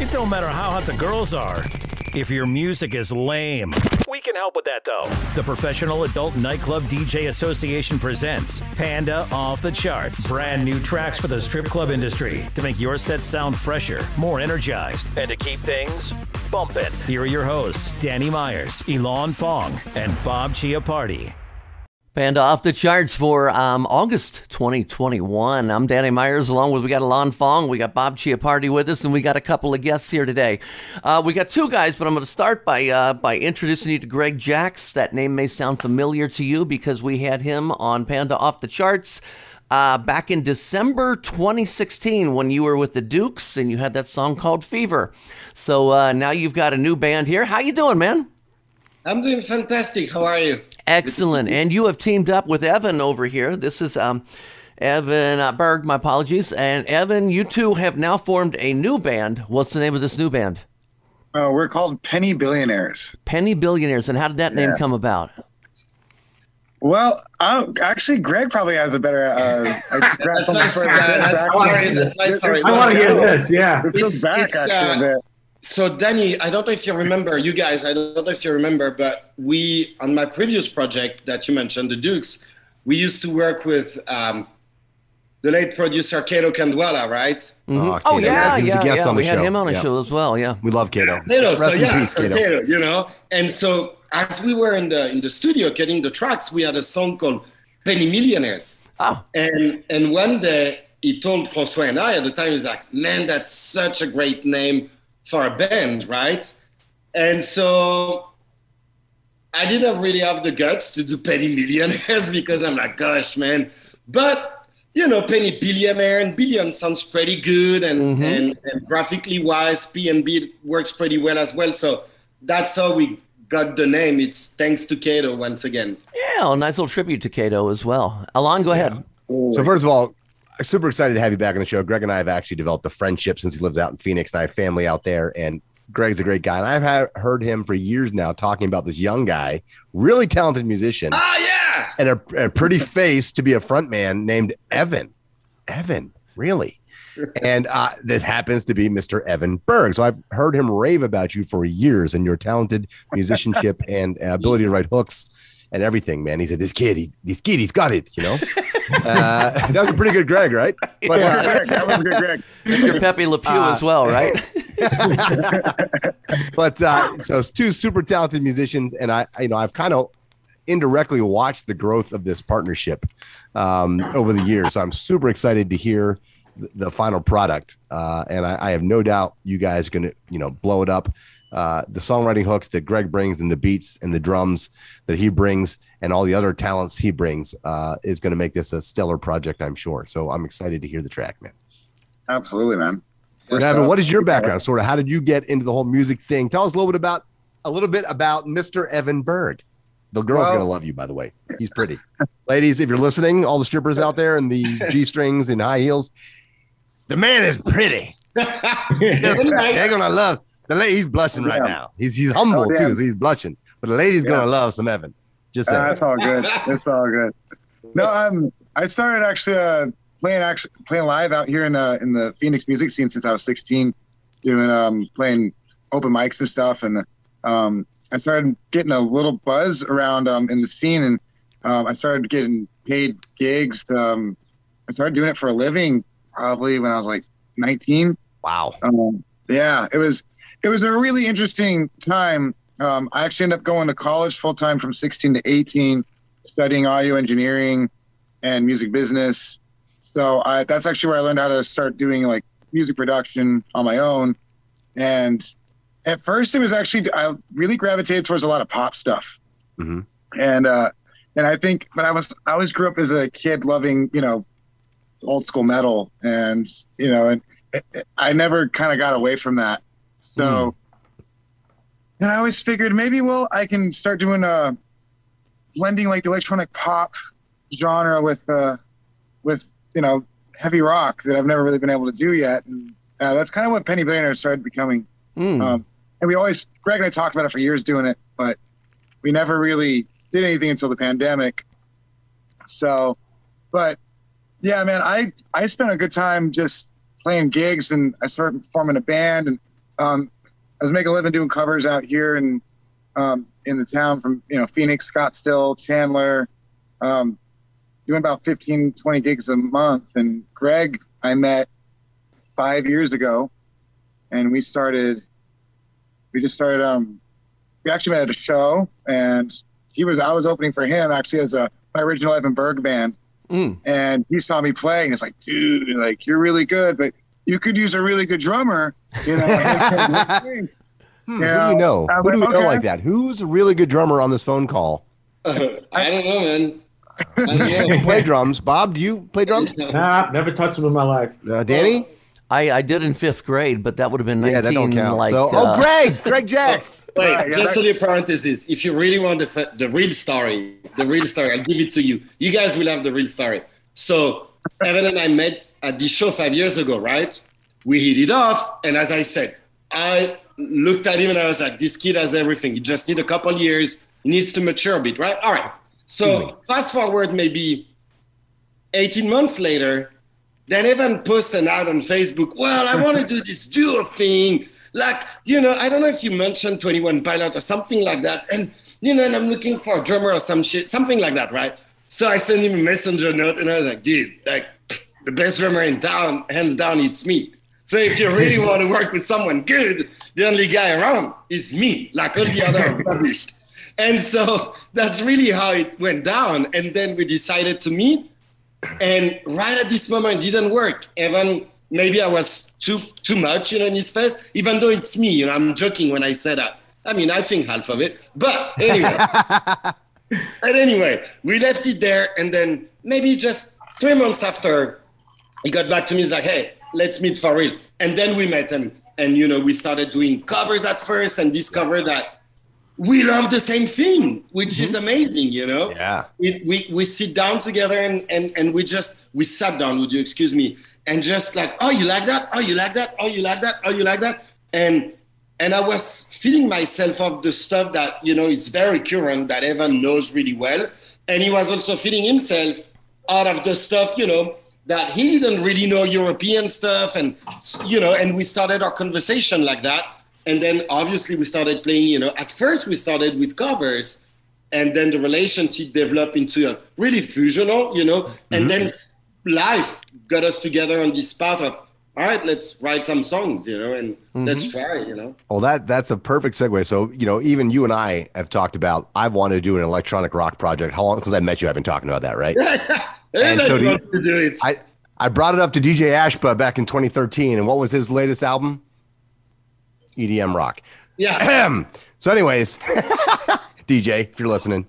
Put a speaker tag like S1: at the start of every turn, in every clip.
S1: It don't matter how hot the girls are. If your music is lame, we can help with that, though. The Professional Adult Nightclub DJ Association presents Panda Off the Charts. Brand new tracks for the strip club industry to make your set sound fresher, more energized, and to keep things bumping. Here are your hosts, Danny Meyers, Elon Fong, and Bob Chiappardi.
S2: Panda Off the Charts for August 2021. I'm Danny Meyers, along with we got Elon Fong, we got Bob Chiappardi with us, and we got a couple of guests here today. We got two guys, but I'm going to start by introducing you to Greg Jacks. That name may sound familiar to you because we had him on Panda Off the Charts back in December 2016 when you were with the Dukes and you had that song called Fever. So now you've got a new band here. How you doing, man?
S3: I'm doing fantastic. How are you?
S2: Excellent. And you have teamed up with Evan over here. This is Evan Berg, my apologies. And Evan, you two have now formed a new band. What's the name of this new band?
S4: We're called Penny Billionaires.
S2: Penny Billionaires. And how did that name come about?
S4: Well, actually, Greg probably has a better.
S3: That's my story.
S5: I want to hear this. Yeah.
S4: It goes back actually a bit.
S3: So, Danny, I don't know if you remember, you guys, I don't know if you remember, but we, on my previous project that you mentioned, the Dukes, we used to work with the late producer Cato Canduela, right?
S2: Mm-hmm. Oh, yeah.
S6: He was a guest on the
S2: we
S6: show.
S2: had him on a show as well, yeah.
S6: We love Cato.
S3: Rest in peace, Cato, you know? And so, as we were in the studio getting the tracks, we had a song called Penny Billionaires.
S2: Oh.
S3: And one day, he told François and I at the time, he's like, man, that's such a great name for a band, right? And so I didn't really have the guts to do Penny Millionaires because I'm like, gosh, man. But, you know, Penny Billionaire and Billion sounds pretty good. And graphically wise, P&B works pretty well as well. So that's how we got the name. It's thanks to Cato once again.
S2: Yeah, a nice little tribute to Cato as well. Alon, go ahead.
S6: So first of all, super excited to have you back on the show. Greg and I have actually developed a friendship since he lives out in Phoenix, and I have family out there. And Greg's a great guy, and I've heard him for years now talking about this young guy, really talented musician.
S3: Yeah,
S6: and a pretty face to be a front man named Evan. Evan, really? And this happens to be Mr. Evan Berg. So I've heard him rave about you for years and your talented musicianship and ability to write hooks and everything, man. He said, this kid, he's got it, you know? That was a pretty good Greg, right? But,
S4: That was a good Greg.
S2: Mr. Pepe Le Pew as well, right?
S6: But so it's two super talented musicians, and I've kind of indirectly watched the growth of this partnership over the years. So I'm super excited to hear the final product, and I have no doubt you guys are going to blow it up. The songwriting hooks that Greg brings and the beats and the drums that he brings and all the other talents he brings is going to make this a stellar project, I'm sure. So I'm excited to hear the track, man.
S4: Absolutely, man.
S6: Evan, what is your background? Sort of, how did you get into the whole music thing? Tell us a little bit about Mr. Evan Berg. The girl's going to love you, by the way. He's pretty. Ladies, if you're listening, all the strippers out there in the G-strings and high heels, the man is pretty. They're going to love. The lady, he's blushing right now. He's humble too, so he's blushing. But the lady's gonna love some Evan. Just
S4: that's all good. It's all good. No, I started actually playing live out here in the Phoenix music scene since I was 16, doing playing open mics and stuff. And I started getting a little buzz around in the scene, and I started getting paid gigs. I started doing it for a living probably when I was like 19.
S6: Wow.
S4: Yeah, it was a really interesting time. I actually ended up going to college full time from 16 to 18, studying audio engineering and music business. So that's actually where I learned how to start doing like music production on my own. And at first it was actually, I really gravitated towards a lot of pop stuff.
S6: Mm-hmm.
S4: And I think, but I always grew up as a kid loving, old school metal, and, and I never kind of got away from that. So, and I always figured maybe, I can start doing blending like the electronic pop genre with heavy rock that I've never really been able to do yet. And that's kind of what Penny Billionaires started becoming. And Greg and I talked about it for years doing it, but we never really did anything until the pandemic. So, but yeah, man, I spent a good time just playing gigs, and I started forming a band, and I was making a living doing covers out here in the town from, Phoenix, Scottsdale, Chandler, doing about 15, 20 gigs a month. And Greg, I met 5 years ago, and we actually met at a show, and I was opening for him actually as my original Evan Berg band. And he saw me play, and he's like, dude, like, you're really good, but you could use a really good drummer,
S6: Who do you know? Who do we know like that? Who's a really good drummer on this phone call?
S3: I don't know, man. I don't know.
S6: You play drums. Bob, do you play drums?
S5: Nah, never touched them in my life.
S6: Danny?
S2: I did in 5th grade, but that would have been 19.
S6: Yeah, that don't count.
S2: Like,
S6: Greg Jacks.
S3: Wait, just a little parenthesis. If you really want the real story, I'll give it to you. You guys will have the real story. So Evan and I met at this show 5 years ago, right? We hit it off, and as I said, I looked at him and I was like, this kid has everything. He just needs a couple years. He needs to mature a bit, right? All right. So fast forward maybe 18 months later, then Evan posted an ad on Facebook. Well, I want to do this duo thing. Like, I don't know if you mentioned 21 Pilot or something like that. And, and I'm looking for a drummer or some shit, something like that, right? So I sent him a messenger note and I was like, dude, like the best drummer in town, hands down, it's me. So if you really want to work with someone good, the only guy around is me. Like all the other are published. And so that's really how it went down. And then we decided to meet. And right at this moment, it didn't work. Evan, maybe I was too much, in his face, even though it's me. I'm joking when I say that. I mean, I think half of it. But anyway, we left it there. And then maybe just 3 months after, he got back to me. He's like, hey, let's meet for real. And then we met. And we started doing covers at first and discovered that we love the same thing, which is amazing, Yeah. We sit down together and we sat down, would you excuse me, and just like, oh, you like that? Oh, you like that? Oh, you like that? Oh, you like that? And I was feeding myself of the stuff that, is very current, that Evan knows really well. And he was also feeding himself out of the stuff, that he didn't really know, European stuff. And, and we started our conversation like that. And then obviously we started playing, at first we started with covers, and then the relationship developed into a really fusional, and then life got us together on this path of, all right, let's write some songs, and let's try,
S6: Well, that's a perfect segue. So, even you and I have talked about, I've wanted to do an electronic rock project. How long? Because I met you, I've been talking about that, right? And so I brought it up to DJ Ashba back in 2013. And what was his latest album? EDM rock.
S3: Yeah.
S6: So anyways, DJ, if you're listening,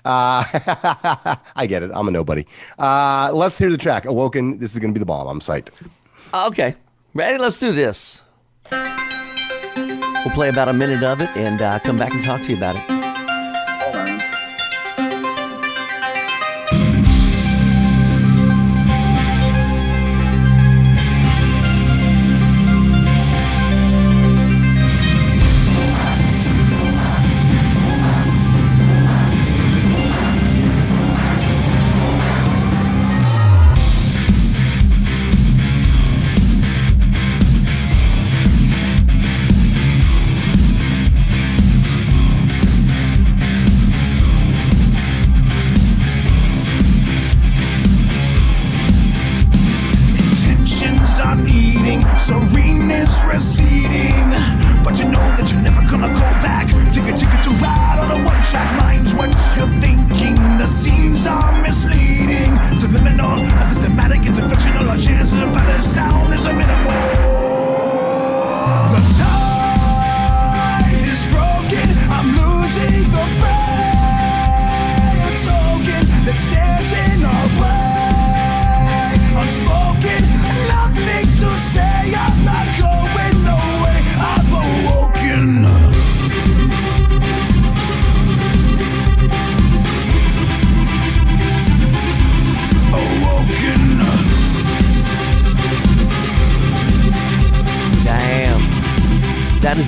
S6: I get it. I'm a nobody. Let's hear the track. Awoken. This is going to be the bomb. I'm psyched.
S2: Okay. Ready? Let's do this. We'll play about a minute of it and come back and talk to you about it.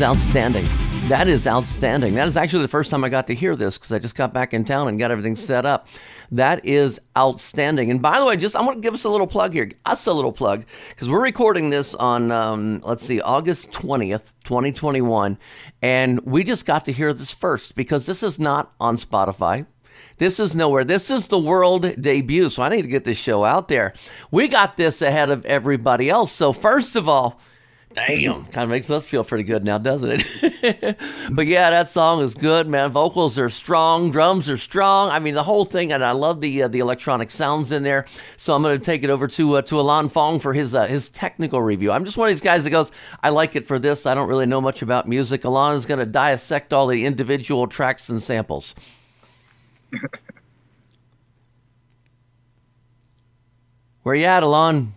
S2: Outstanding. That is outstanding. That is actually the first time I got to hear this because I just got back in town and got everything set up. That is outstanding. And by the way, I'm going to give us a little plug here. Us a little plug, because we're recording this on, August 20th, 2021. And we just got to hear this first, because this is not on Spotify. This is nowhere. This is the world debut. So I need to get this show out there. We got this ahead of everybody else. So first of all, damn, kind of makes us feel pretty good now, doesn't it? But yeah, that song is good, man. Vocals are strong, drums are strong. I mean, the whole thing, and I love the electronic sounds in there. So I'm going to take it over to Alon Fong for his technical review. I'm just one of these guys that goes, I like it for this. I don't really know much about music. Alon is going to dissect all the individual tracks and samples. Where you at, Alon?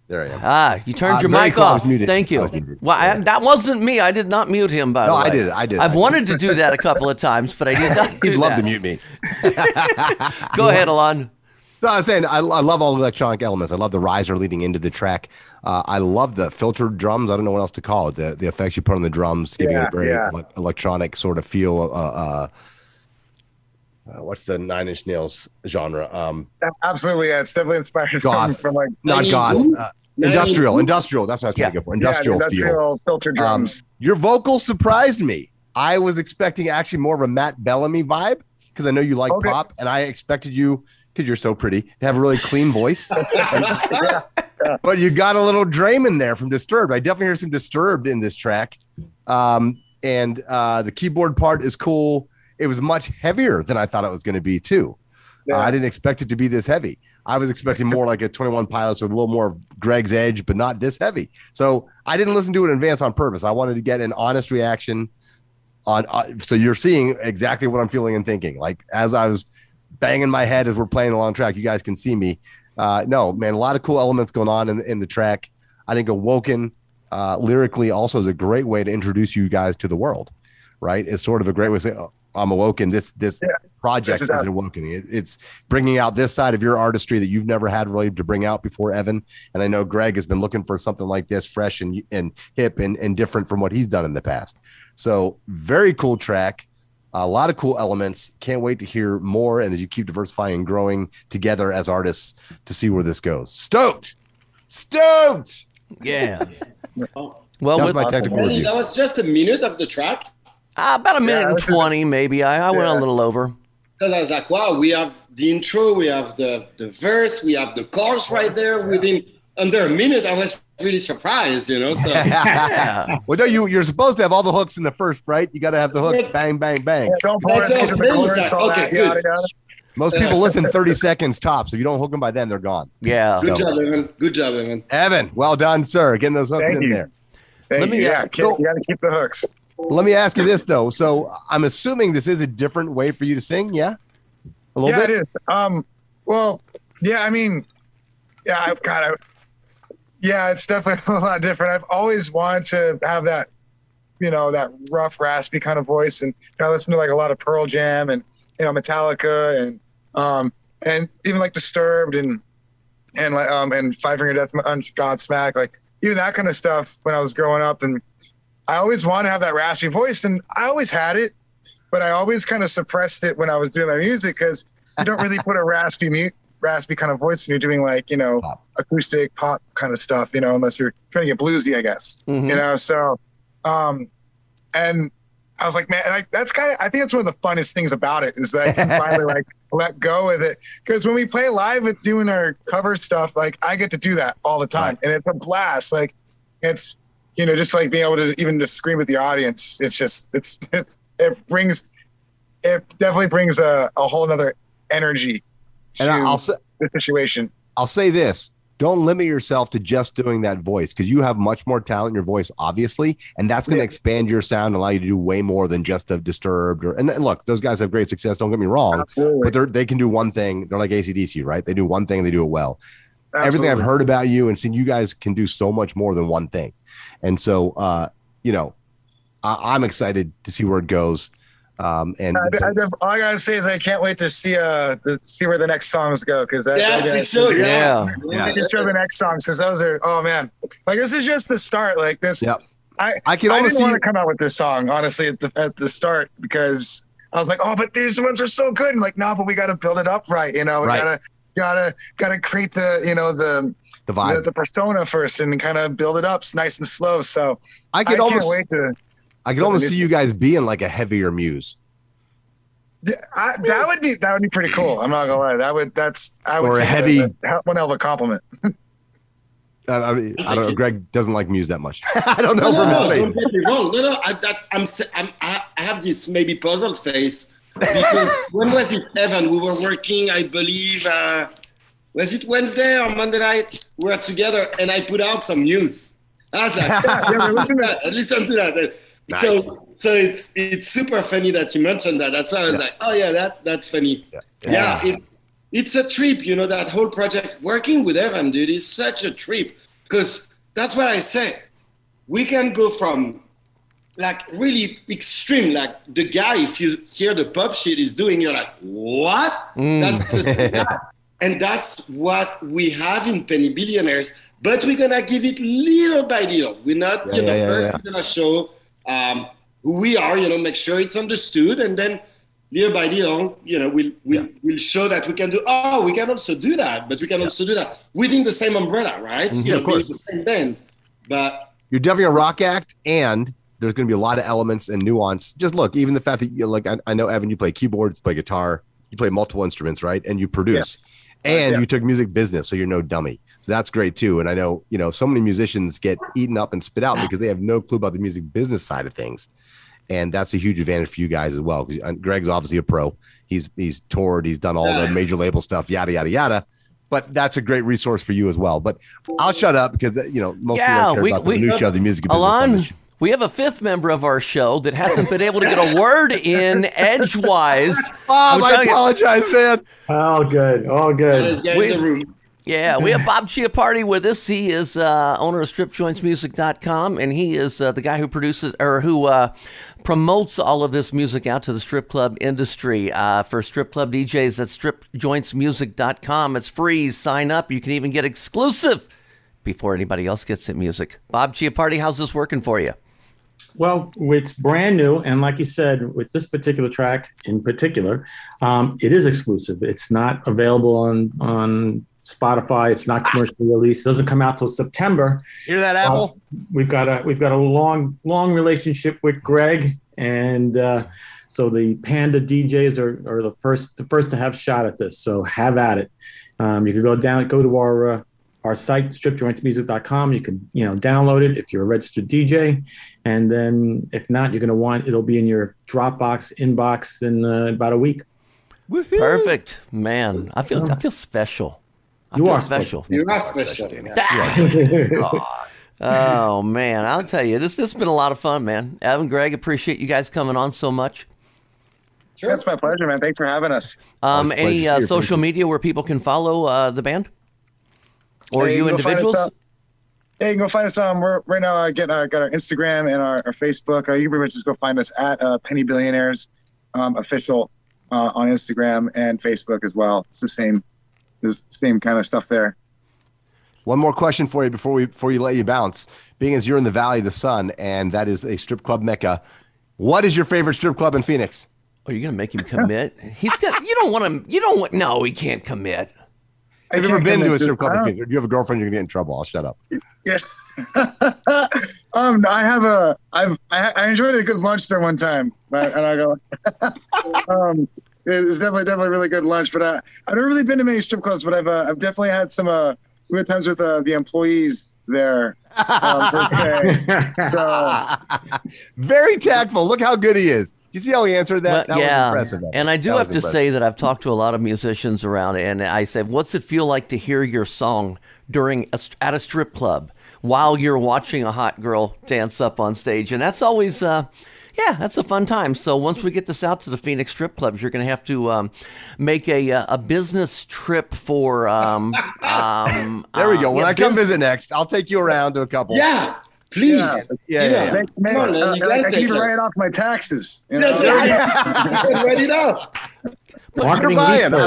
S6: There I am.
S2: You turned your mic off. Thank you.
S6: Well,
S2: that wasn't me. I did not mute him, by the way.
S6: No, I did.
S2: I've wanted to do that a couple of times, but I did not do that.
S6: He'd love to mute me.
S2: Go ahead, Alon.
S6: So I was saying, I love all the electronic elements. I love the riser leading into the track. I love the filtered drums. I don't know what else to call it. The effects you put on the drums, giving it a very electronic sort of feel. What's the Nine Inch Nails genre?
S4: Absolutely, yeah. It's definitely inspired
S6: goth,
S4: from like
S6: not goth, industrial. That's what I was trying to go for. Industrial feel.
S4: Filtered drums.
S6: Your vocals surprised me. I was expecting actually more of a Matt Bellamy vibe, because I know you like pop, and I expected you, because you're so pretty, to have a really clean voice. But you got a little Draymond there from Disturbed. I definitely hear some Disturbed in this track. And the keyboard part is cool. It was much heavier than I thought it was going to be, too. Yeah. I didn't expect it to be this heavy. I was expecting more like a 21 Pilots with a little more of Greg's edge, but not this heavy. So I didn't listen to it in advance on purpose. I wanted to get an honest reaction on. So you're seeing exactly what I'm feeling and thinking. Like, as I was banging my head as we're playing along track, you guys can see me. No, man, a lot of cool elements going on in the track. I think Awoken lyrically also is a great way to introduce you guys to the world, right? It's sort of a great way to say, oh, I'm Awoken. This project is Awoken. It's bringing out this side of your artistry that you've never had really to bring out before, Evan. And I know Greg has been looking for something like this, fresh and hip and different from what he's done in the past. So very cool track. A lot of cool elements. Can't wait to hear more. And as you keep diversifying and growing together as artists, to see where this goes. Stoked.
S2: Yeah.
S3: Well,
S6: that's my technical review.
S3: That was just a minute of the track.
S2: About a minute and 20, maybe. I went a little over.
S3: Because I was like, wow, we have the intro, we have the verse, we have the chorus right there within under a minute. I was really surprised, So
S6: well, no, you're supposed to have all the hooks in the first, right? You got to have the hooks, bang, bang, bang.
S3: Okay, good.
S6: Most people listen 30 seconds tops. If you don't hook them by then, they're gone.
S2: Yeah.
S3: Good job, Evan.
S6: Evan, well done, sir. Getting those hooks in there.
S4: You got to keep the hooks.
S6: Let me ask you this, though. So I'm assuming this is a different way for you to sing, yeah? A little bit?
S4: Yeah, it is. Well, yeah, I mean, it's definitely a lot different. I've always wanted to have that, that rough, raspy kind of voice. And I listen to like a lot of Pearl Jam and, Metallica and even like Disturbed and Five Finger Death Punch, Godsmack, like even that kind of stuff when I was growing up. And I always wanted to have that raspy voice, and I always had it, but I always kind of suppressed it when I was doing my music, because you don't really put a raspy kind of voice when you're doing like, pop. Acoustic pop kind of stuff, unless you're trying to get bluesy, I guess, So, and I was like, man, I think that's one of the funnest things about it is that I can finally like let go with it. Because when we play live with doing our cover stuff, like I get to do that all the time, and it's a blast. Like it's. Just like being able to even just scream with the audience, it definitely brings a whole nother energy to the situation.
S6: I'll say this, don't limit yourself to just doing that voice, because you have much more talent in your voice, obviously, and that's going to expand your sound and allow you to do way more than just a Disturbed. And look, those guys have great success, don't get me wrong, but they can do one thing. They're like AC/DC, right? They do one thing and they do it well. Absolutely. Everything I've heard about you and seen, you guys can do so much more than one thing. And so, I'm excited to see where it goes. All I
S4: gotta say is I can't wait to see where the next songs go, because
S3: I can show
S4: the next songs, because those are like this is just the start. Like this, I didn't want to come out with this song honestly at the start, because I was like, oh, but these ones are so good. I'm like, no, but we got to build it up right. We gotta create the
S6: vibe,
S4: the persona first, and kind of build it up nice and slow. So I could
S6: almost see you guys being like a heavier Muse.
S4: Yeah, that would be pretty cool. I'm not gonna lie. I would
S6: or a heavy
S4: one hell of a compliment.
S6: I don't know. Greg doesn't like Muse that much. I don't know from his face.
S3: Don't get me wrong. No. I have this maybe puzzled face because when was it, Evan? We were working, I believe. Was it Wednesday or Monday night? We were together, and I put out some Muse. I was like, listen to that. Nice. So it's super funny that you mentioned that. That's why I was like, oh yeah, that's funny. Yeah, it's a trip, that whole project. Working with Evan, dude, is such a trip because that's what I say. We can go from like really extreme, like the guy, if you hear the pop shit he's doing, you're like, what? That's the and that's what we have in Penny Billionaires, but we're going to give it little by little. We're not, first we're going to show who we are, make sure it's understood. And then little by little, we'll show that we can we can also do that, but we can also do that within the same umbrella, right?
S6: Of course.
S3: The same band. But
S6: you're definitely a rock act, and there's going to be a lot of elements and nuance. Just look, even the fact that I know, Evan, you play keyboards, you play guitar, you play multiple instruments, right? And you produce. Yeah. And you took music business, so you're no dummy. So that's great too. And I know, so many musicians get eaten up and spit out because they have no clue about the music business side of things. And that's a huge advantage for you guys as well. Greg's obviously a pro. He's toured, he's done all the major label stuff, yada, yada, yada. But that's a great resource for you as well. But I'll shut up because, most people don't care about the minutia of the music business.
S2: We have a fifth member of our show that hasn't been able to get a word in edgewise.
S6: Bob, I apologize, man.
S5: All good.
S2: We have Bob Chiappardi with us. He is owner of StripJointsMusic.com, and he is the guy who produces or who promotes all of this music out to the strip club industry. For strip club DJs, that's StripJointsMusic.com. It's free. Sign up. You can even get exclusive before anybody else gets the music. Bob Chiappardi, how's this working for you?
S5: Well, it's brand new, and like you said, with this particular track in particular, it is exclusive. It's not available on Spotify. It's not commercially released. It doesn't come out till September.
S6: Hear that, Apple?
S5: We've got a long relationship with Greg, and so the Panda DJs are the first to have shot at this. So have at it. You can go to our site, stripjointsmusic.com. You can, download it if you're a registered DJ. And then if not, it'll be in your Dropbox inbox in about a week.
S2: Woo-hoo. Perfect, man. I feel special.
S5: You are special.
S3: You are special.
S2: Oh man, I'll tell you, this has been a lot of fun, man. Evan, Greg, appreciate you guys coming on so much.
S4: Sure, it's my pleasure, man. Thanks for having us.
S2: Any social media where people can follow the band or you individuals?
S4: Yeah, you can go find us on. We're right now. Got our Instagram and our Facebook. You can pretty much just go find us at Penny Billionaires official on Instagram and Facebook as well. It's the same kind of stuff there.
S6: One more question for you before you let you bounce. Being as you're in the Valley of the Sun, and that is a strip club mecca, what is your favorite strip club in Phoenix?
S2: Oh, you're gonna make him commit? No, he can't commit.
S6: Have you ever been to a strip club in Phoenix? Or do you have a girlfriend? You're gonna get in trouble. I'll shut up.
S4: Yeah. I enjoyed a good lunch there one time, and I go. It's definitely really good lunch, but I've never really been to many strip clubs, but I've definitely had some good times with the employees there. So
S6: very tactful. Look how good he is. You see how he answered that?
S2: Well,
S6: that was impressive.
S2: And I do have to say that I've talked to a lot of musicians around, and I said, what's it feel like to hear your song at a strip club while you're watching a hot girl dance up on stage? And that's always, that's a fun time. So once we get this out to the Phoenix strip clubs, you're going to have to make a business trip for.
S6: There we go. When I come visit next, I'll take you around to a couple.
S3: Yeah. Please.
S4: Yeah. Come on, I keep it right off my taxes.
S3: That's ready now.
S6: Marketing buy-in. I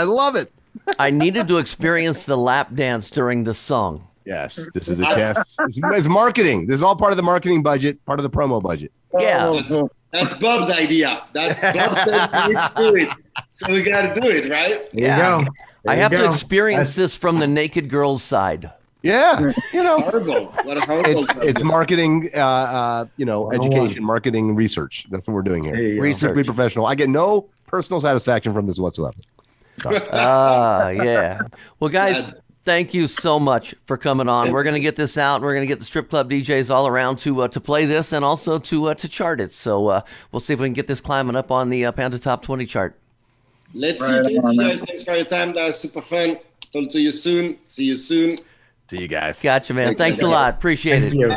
S6: love it.
S2: I needed to experience the lap dance during the song.
S6: Yes, this is a test. It's marketing. This is all part of the marketing budget, part of the promo budget.
S2: Yeah.
S3: That's Bob's idea. That's Bob said we need to do it. So we got to do it, right?
S5: There you go.
S2: I have to experience this from the naked girl's side.
S6: Yeah, you know,
S3: Horrible. What a horrible
S6: it's marketing, education, marketing, research. That's what we're doing
S5: There
S6: here.
S5: you go.
S2: Research.
S6: Strictly professional. I get no personal satisfaction from this whatsoever.
S2: Yeah. Well, guys,
S3: Sad.
S2: thank you so much for coming on. We're going to get this out, and we're going to get the strip club DJs all around to play this and also to chart it. So we'll see if we can get this climbing up on the Panda Top 20 chart.
S3: Let's
S4: Right
S3: see. Thank
S4: on,
S3: you
S4: man.
S3: guys. Thanks for your time. That was super fun. Talk to you soon. See you soon.
S6: See you guys.
S2: Gotcha, man.
S3: Thank
S2: Thanks
S3: you.
S2: a lot. Appreciate
S5: Thank
S2: it.
S5: you.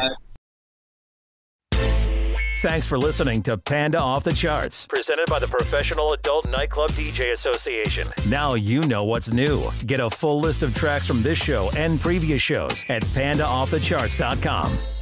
S1: Thanks for listening to Panda Off the Charts, presented by the Professional Adult Nightclub DJ Association. Now you know what's new. Get a full list of tracks from this show and previous shows at pandaoffthecharts.com.